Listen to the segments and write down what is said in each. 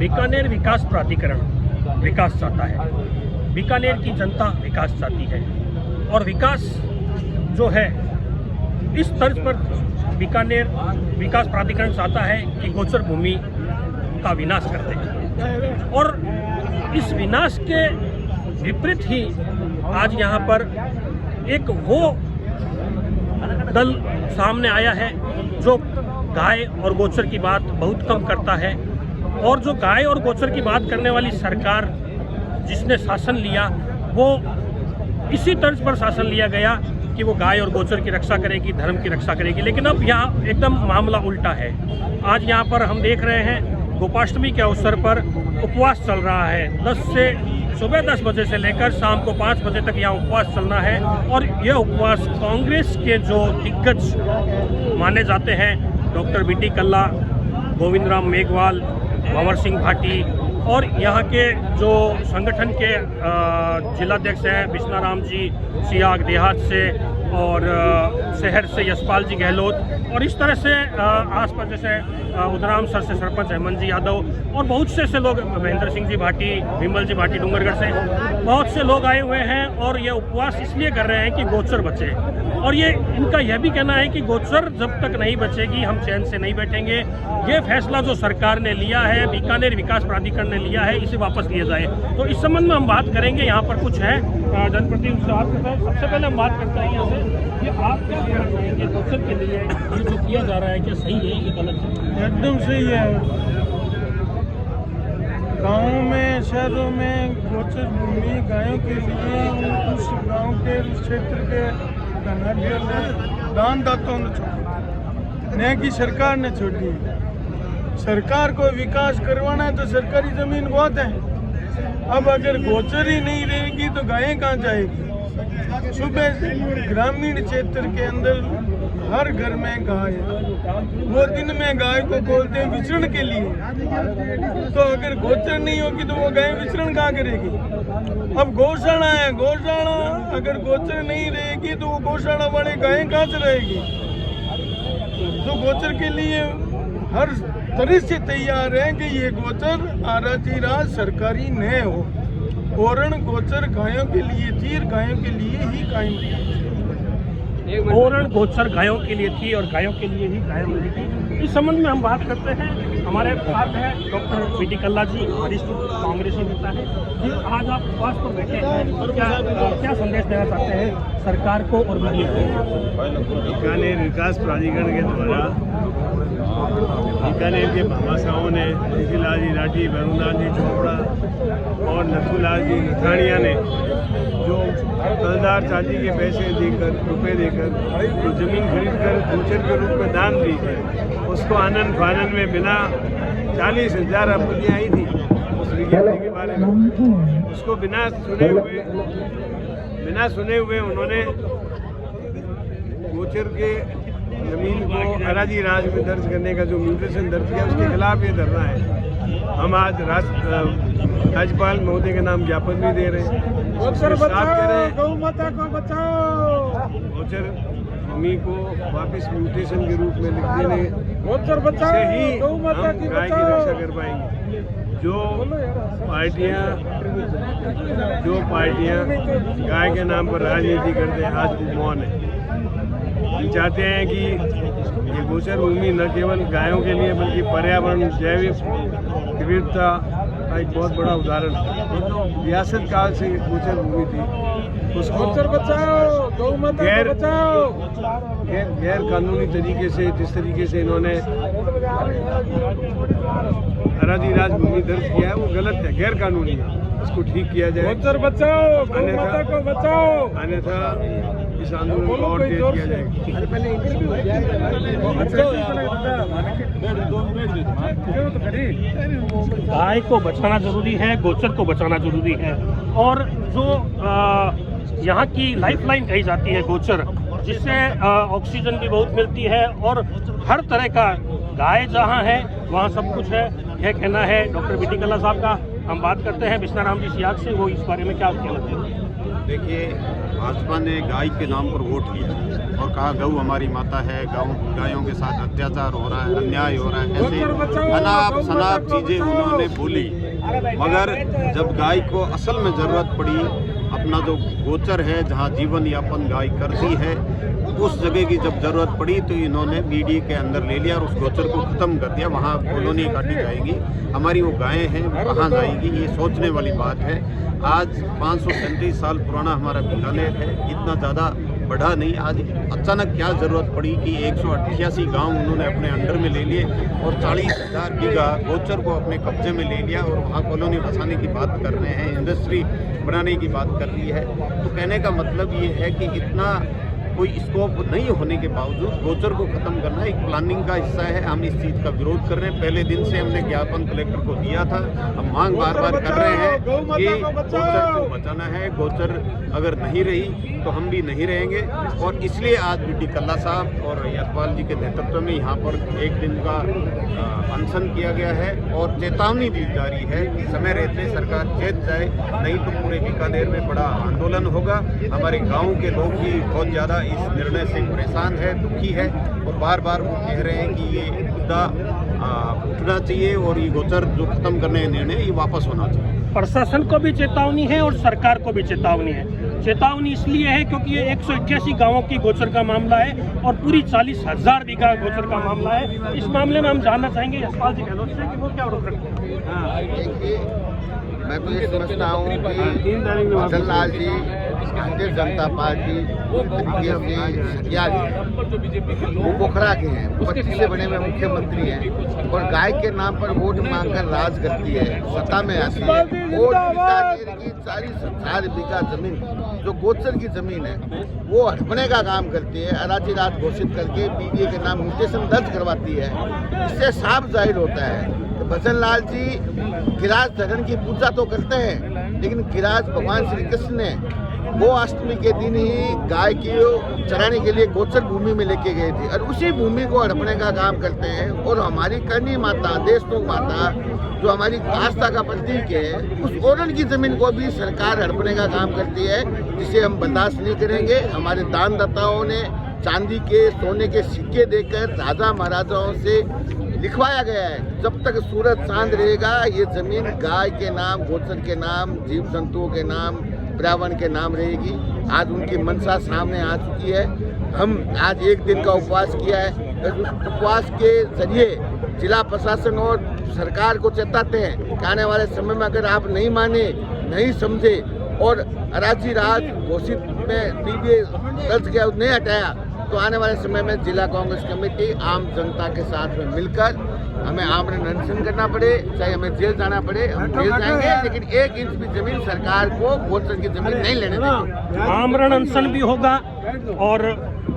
बीकानेर विकास प्राधिकरण विकास चाहता है, बीकानेर की जनता विकास चाहती है और विकास जो है इस तर्ज पर बीकानेर विकास प्राधिकरण चाहता है कि गोचर भूमि का विनाश करते हैं और इस विनाश के विपरीत ही आज यहाँ पर एक वो दल सामने आया है जो गाय और गोचर की बात बहुत कम करता है और जो गाय और गोचर की बात करने वाली सरकार जिसने शासन लिया वो इसी तर्ज पर शासन लिया गया कि वो गाय और गोचर की रक्षा करेगी, धर्म की रक्षा करेगी। लेकिन अब यहाँ एकदम मामला उल्टा है। आज यहाँ पर हम देख रहे हैं गोपाष्टमी के अवसर पर उपवास चल रहा है। सुबह 10 बजे से लेकर शाम को 5 बजे तक यहाँ उपवास चलना है और यह उपवास कांग्रेस के जो दिग्गज माने जाते हैं डॉक्टर बीटी कल्ला, गोविंद राम मेघवाल, भंवर सिंह भाटी और यहाँ के जो संगठन के जिलाध्यक्ष हैं बिश्नाराम जी सियाग देहात से और शहर से यशपाल जी गहलोत और इस तरह से आसपास जैसे उदराम सर से सरपंच हेमंत जी यादव और बहुत से लोग, महेंद्र सिंह जी भाटी, विमल जी भाटी डूंगरगढ़ से बहुत से लोग आए हुए हैं और ये उपवास इसलिए कर रहे हैं कि गोचर बचे। और ये इनका यह भी कहना है कि गोचर जब तक नहीं बचेगी हम चैन से नहीं बैठेंगे। ये फैसला जो सरकार ने लिया है, बीकानेर विकास प्राधिकरण ने लिया है, इसे वापस लिया जाए। तो इस संबंध में हम बात करेंगे। यहाँ पर कुछ है जनप्रतिनिधि साहब के साथ। सबसे पहले हम बात करते हैं यहाँ से कि आप क्या कहना चाहेंगे गोचर के लिए ये जो किया जा रहा है, क्या सही है ये गलत है? एकदम सही है। गाँव में, शहरों में गोचर भूमि गायों के लिए उस गांव के, उस क्षेत्र के दानदाताओं ने छोड़ी, न कि सरकार ने छोड़ी। सरकार को विकास करवाना है तो सरकारी जमीन बहुत है। अब अगर गोचर ही नहीं रहेगी तो गायें कहाँ जाएगी? सुबह ग्रामीण क्षेत्र के अंदर हर घर में गाय है, वो दिन में गाय को बोलते हैं विचरण के लिए। तो अगर गोचर नहीं होगी तो वो गाय विचरण कहाँ करेगी? अब गौशाला है, गौशाला अगर गोचर नहीं रहेगी तो वो गौशाला वाले गायें कहाँ से रहेगी? तो गोचर के लिए हर तरह से तैयार है कि ये गोचर आराजी राज सरकारी न हो। ओरण गोचर गायों के लिए थी और गायों के लिए ही कायम रही। ओरण गोचर गायों के लिए थी और गायों के लिए ही कायम रही थी। इस संबंध में हम बात करते हैं। हमारे साथ है डॉक्टर बीटी कल्ला जी, वरिष्ठ कांग्रेसी नेता है जी। आज आप उपवास पर बैठे हैं, क्या संदेश देना चाहते हैं सरकार को और मीडिया को? बीकानेर विकास प्राधिकरण के द्वारा बीकानेर के भामाशाहों ने ऋषिलाल जी राठी, वरुणलाल जी चोपड़ा और नथुलाल जी नथानिया ने जो कर्जदार चाची के पैसे देकर, रुपए देकर जो जमीन खरीद कर गोचर के रूप में दान दी है, उसको आनंद फानन में बिना 40,000 आपत्तियाँ आई थी उस विज्ञप्ति के बारे में। उसको बिना सुने हुए उन्होंने गोचर के जमीन को अराजी राज में दर्ज करने का जो म्यूटेशन दर्ज किया उसके खिलाफ ये धरना है। हम आज राज्यपाल महोदय के नाम ज्ञापन भी दे रहे हैं। गोचर बचाओ, गौ माता को बचाओ। गोचर भूमि को वापस म्यूटेशन के रूप में लिख देने गोचर बचाओ से ही गौ माता हम गाय की रक्षा कर पाएंगे। जो पार्टियां गाय के नाम पर राजनीति करते हैं आज वो मौन है। हम चाहते हैं कि ये गोचर भूमि न केवल गायों के लिए बल्कि पर्यावरण, जैविक विविधता का एक बहुत बड़ा उदाहरण है। रियासत काल से गोचर भूमि थी, उसको गोचर बचाओ, गौ माता को बचाओ। गैर कानूनी तरीके से, जिस तरीके से इन्होंने अराजी राज भूमि दर्ज किया है वो गलत है, गैर कानूनी है। उसको ठीक किया जाए। गोचर बचाओ, गौ माता को बचाओ, अन्यथा इस आंदोलन को और तेज किया जाएगा। गाय को बचाना जरूरी है, गोचर को बचाना जरूरी है। और जो यहाँ की लाइफलाइन कही जाती है गोचर, जिससे ऑक्सीजन भी बहुत मिलती है और हर तरह का, गाय जहाँ है वहाँ सब कुछ है, यह कहना है डॉक्टर बीटी कल्ला साहब का। हम बात करते हैं बिश्नाराम जी सियाग से, वो इस बारे में क्या कहना चाहते हैं। देखिए, भाजपा ने गाय के नाम पर वोट किया और कहा गऊ हमारी माता है, गायों के साथ अत्याचार हो रहा है, अन्याय हो रहा है, ऐसे अनाप शनाप चीज़ें उन्होंने बोली। मगर जब गाय को असल में ज़रूरत पड़ी, अपना जो गोचर है जहाँ जीवन यापन गाय करती है, उस जगह की जब ज़रूरत पड़ी तो इन्होंने बीडी के अंदर ले लिया और उस गोचर को ख़त्म कर दिया। वहाँ कॉलोनी काटी जाएगी, हमारी वो गायें हैं वो कहाँ जाएंगी, ये सोचने वाली बात है। आज 537 साल पुराना हमारा बीकानेर है, इतना ज़्यादा बढ़ा नहीं। आज अचानक क्या ज़रूरत पड़ी कि 188 गांव उन्होंने अपने अंडर में ले लिए और 40,000 बीघा गोचर को अपने कब्जे में ले लिया और वहाँ कॉलोनी बसाने की बात कर रहे हैं, इंडस्ट्री बनाने की बात कर रही है। तो कहने का मतलब ये है कि इतना कोई स्कोप नहीं होने के बावजूद गोचर को खत्म करना एक प्लानिंग का हिस्सा है। हम इस चीज़ का विरोध कर रहे हैं। पहले दिन से हमने ज्ञापन कलेक्टर को दिया था, हम मांग बार बार कर रहे हैं कि गोचर को बचाना है। गोचर अगर नहीं रही तो हम भी नहीं रहेंगे और इसलिए आज बीडी कल्ला साहब और यशपाल जी के नेतृत्व में यहाँ पर एक दिन का अनशन किया गया है और चेतावनी दी जा रही है कि समय रहते सरकार चेत जाए, नहीं तो पूरे बीकानेर में बड़ा आंदोलन होगा। हमारे गाँव के लोग भी बहुत ज़्यादा इस निर्णय से परेशान है, दुखी है और बार बार वो कह रहे हैं कि ये मुद्दा उठना चाहिए और ये गोचर जो खत्म करने का निर्णय ये वापस होना चाहिए। प्रशासन को भी चेतावनी है और सरकार को भी चेतावनी है। चेतावनी इसलिए है क्योंकि ये 181 गांवों की गोचर का मामला है और पूरी 40,000 बीघा गोचर का मामला है। इस मामले में हम जानना चाहेंगे यशपाल जी गहलोत से कि वो क्या रुख रखते हैं। मैं तो ये समझता हूँ कि भजन लाल जी भारतीय जनता पार्टी तरीके से सटिया जी वो पोखरा के हैं, 25 से बने हुए मुख्यमंत्री हैं और गाय के नाम पर वोट मांगकर राज करती है, सत्ता में आती है और बीकानेर की 40,000 बीघा जमीन जो गोचर की जमीन है वो हड़पने का काम करती है, अराजी राज घोषित करके बीडीए के नाम म्यूटेशन दर्ज करवाती है। इससे साफ जाहिर होता है कि भजन लाल जी गिरिराज धरन की पूजा तो करते हैं, लेकिन गिरिराज भगवान श्री कृष्ण ने वो अष्टमी के दिन ही गाय की चराने के लिए गोचर भूमि में लेके गए थे और उसी भूमि को हड़पने का काम करते हैं। और हमारी करनी माता, देशमुख माता जो हमारी आस्था का प्रतीक है, उस ओरन की जमीन को भी सरकार हड़पने का काम करती है, जिसे हम बर्दाश्त नहीं करेंगे। हमारे दानदाताओं ने चांदी के सोने के सिक्के देकर राजा महाराजाओं से लिखवाया गया है, जब तक सूरज चांद रहेगा ये जमीन गाय के नाम, गोचर के नाम, जीव जंतुओं के नाम, पर्यावरण के नाम रहेगी। आज उनकी मंशा सामने आ चुकी है। हम आज एक दिन का उपवास किया है। उस उपवास के जरिए जिला प्रशासन और सरकार को चेताते हैं कि आने वाले समय में अगर आप नहीं माने, नहीं समझे और अराजी राज घोषित में बीडीए दर्ज किया नहीं हटाया तो आने वाले समय में जिला कांग्रेस कमेटी आम जनता के साथ में मिलकर हमें आमरण अनशन करना पड़े, चाहे हमें जेल जाना पड़े, हम जेल जाएंगे, लेकिन 1 इंच भी जमीन सरकार को गोचर की जमीन नहीं लेने देंगे। आमरण अनशन भी होगा और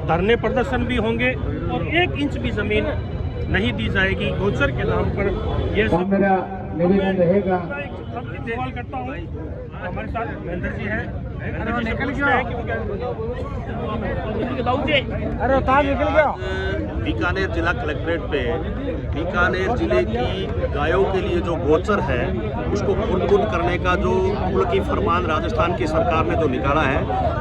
धरने प्रदर्शन भी होंगे और 1 इंच भी जमीन नहीं दी जाएगी गोचर के नाम पर। ये सब मेरा निवेदन रहेगा। सवाल करता हूँ, हमारे साथ महेंद्र जी हैं। निकल गया। बीकानेर जिला कलेक्ट्रेट पे बीकानेर जिले की गायों के लिए जो गोचर है उसको खुर्द करने का जो कुल की फरमान राजस्थान की सरकार ने जो निकाला है,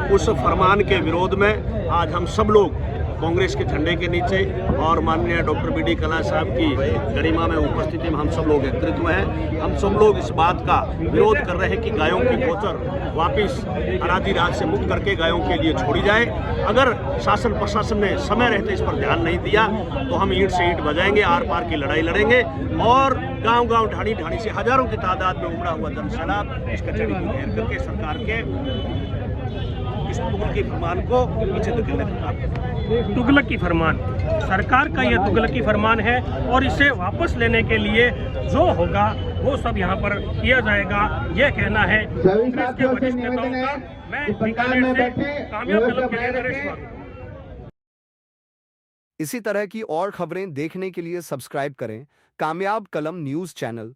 उस फरमान के विरोध में आज हम सब लोग कांग्रेस के झंडे के नीचे और माननीय डॉक्टर बीडी कल्ला साहब की गरिमा में उपस्थिति में हम सब लोग एकत्रित हुए हैं। हम सब लोग इस बात का विरोध कर रहे हैं कि गायों की गोचर वापस अराजी राज से मुक्त करके गायों के लिए छोड़ी जाए। अगर शासन प्रशासन ने समय रहते इस पर ध्यान नहीं दिया तो हम ईंट से ईंट बजाएंगे, आर पार की लड़ाई लड़ेंगे और गांव-गांव, ढाणी-ढाणी से हजारों की तादाद में उमड़ा हुआ जनसैलाब इस कचहरी को घेर करके सरकार के इस तुगलक की फरमान को पीछे धकेलने का काम करें। तुगलक की फरमान, सरकार का यह तुगलक की फरमान है और इसे वापस लेने के लिए जो होगा वो सब यहाँ पर किया जाएगा, ये कहना है कांग्रेस के वरिष्ठ नेताओं का। मैं बीकानेर से कामयाब कलम के लिए नरेश वाघ। इसी तरह की और खबरें देखने के लिए सब्सक्राइब करें कामयाब कलम न्यूज़ चैनल।